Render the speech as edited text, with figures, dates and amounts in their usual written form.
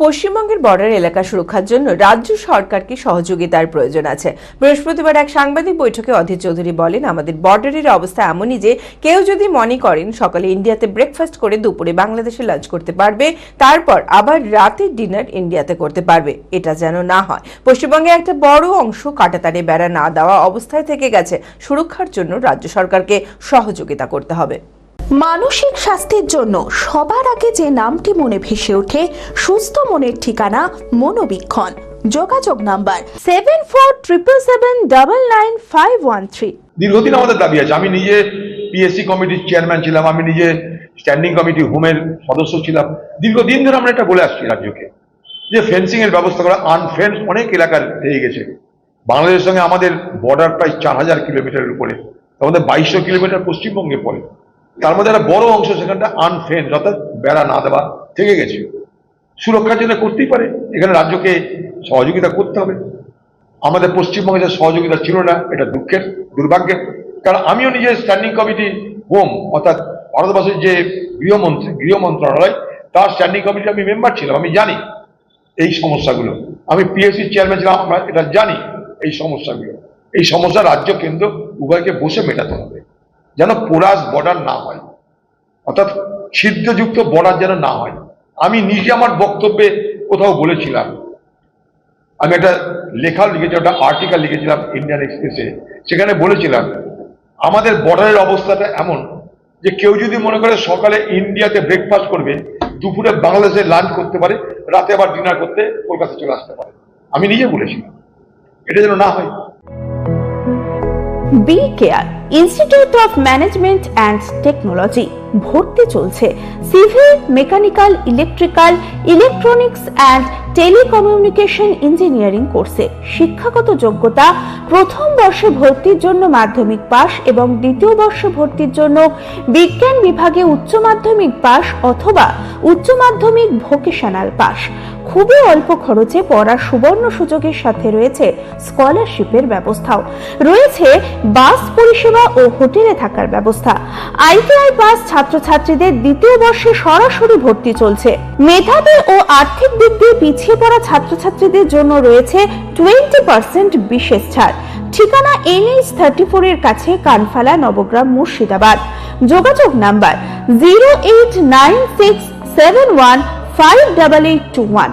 পশ্চিমবঙ্গের বর্ডার এলাকা সুরক্ষার জন্য রাজ্য সরকারকে সহযোগিতার প্রয়োজন আছে। বৃহস্পতিবার এক সাংবাদিক বৈঠকে অধীর চৌধুরী বলেন, আমাদের বর্ডারের অবস্থা এমনই যে কেউ যদি মনে করেন সকালে ইন্ডিয়াতে ব্রেকফাস্ট করে দুপুরে বাংলাদেশে লাঞ্চ করতে পারবে, তারপর আবার রাতের ডিনার ইন্ডিয়াতে করতে পারবে, এটা যেন না হয়। পশ্চিমবঙ্গে একটা বড় অংশ কাঁটাতারে বেড়া না দেওয়া অবস্থায় থেকে গেছে। সুরক্ষার জন্য রাজ্য সরকারকে সহযোগিতা করতে হবে। মানসিক স্বাস্থ্যের জন্য সবার আগে যে নামটি মনে ভেসে ওঠে, সুস্থ মনের ঠিকানা মনোবীক্ষণ। যোগাযোগ নাম্বার 7477799513। দীর্ঘদিন আমাদের দাবি আছে। আমি নিজে পিএসসি কমিটির চেয়ারম্যান ছিলাম, আমি নিজে স্ট্যান্ডিং কমিটি হোমের সদস্য ছিলাম। দীর্ঘদিন ধরে আমরা এটা বলে আসছি রাজ্যকে, যে ফেন্সিং এর ব্যবস্থা করা। আনফেন্স অনেক এলাকার হয়ে গেছে। বাংলাদেশের সঙ্গে আমাদের বর্ডার প্রায় 4000 কিলোমিটারের উপরে, আমাদের 2200 কিলোমিটার পশ্চিমবঙ্গে পড়ে। তার মধ্যে একটা বড় অংশ সেখানটা আনফেন্স, অর্থাৎ বেড়া না দেওয়া থেকে গেছে। সুরক্ষার জন্য করতেই পারে, এখানে রাজ্যকে সহযোগিতা করতে হবে। আমাদের পশ্চিমবঙ্গে যে সহযোগিতা ছিল না, এটা দুঃখের, দুর্ভাগ্যের। কারণ আমিও নিজে স্ট্যান্ডিং কমিটি হোম, অর্থাৎ ভারতবর্ষের যে গৃহ মন্ত্রণালয়, তার স্ট্যান্ডিং কমিটি আমি মেম্বার ছিলাম। আমি জানি এই সমস্যাগুলো। আমি পিএসসির চেয়ারম্যান ছিলাম, আমরা এটা জানি এই সমস্যাগুলো। এই সমস্যা রাজ্য কেন্দ্র উভয়কে বসে মেটাতে হবে, যেন পোরাস বর্ডার না হয়, অর্থাৎ ছিদ্রযুক্ত বর্ডার যেন না হয়। আমি নিজে আমার বক্তব্যে কোথাও বলেছিলাম, আমি একটা লেখা লিখেছি, একটা আর্টিকেল লিখেছিলাম ইন্ডিয়ান এক্সপ্রেসে। সেখানে বলেছিলাম আমাদের বর্ডারের অবস্থাটা এমন যে কেউ যদি মনে করে সকালে ইন্ডিয়াতে ব্রেকফাস্ট করবে, দুপুরে বাংলাদেশে লাঞ্চ করতে পারে, রাতে আবার ডিনার করতে কলকাতা চলে আসতে পারে। আমি নিজে বলেছিলাম, এটা যেন না হয়। B Care Institute of Management and Technology ভর্তি চলছে civil, mechanical, electrical, electronics and telecommunication engineering কোর্সে। শিক্ষাগত যোগ্যতা: প্রথম বর্ষে ভর্তির জন্য মাধ্যমিক পাস এবং দ্বিতীয় বর্ষে ভর্তির জন্য বিজ্ঞান বিভাগে উচ্চ মাধ্যমিক পাস অথবা উচ্চ মাধ্যমিক ভোকেশনাল পাস। খুবই অল্প খরচে পড়ার সুবর্ণ সুযোগের সাথে রয়েছে স্কলারশিপের ব্যবস্থাও। রয়েছে বাস পরিষেবা ও হোটেলে থাকার ব্যবস্থা। আইটিআই পাস ছাত্রছাত্রীদের দ্বিতীয় বর্ষে সরাসরি ভর্তি চলছে। মেধাবী ও আর্থিক দিক দিয়ে পিছিয়ে পড়া ছাত্রছাত্রীদের জন্য রয়েছে 20% বিশেষ ছাড়। ঠিকানা NH 34 এর কাছে, কানফালা, নবগ্রাম, মুর্শিদাবাদ। যোগাযোগ নাম্বার 08967158821।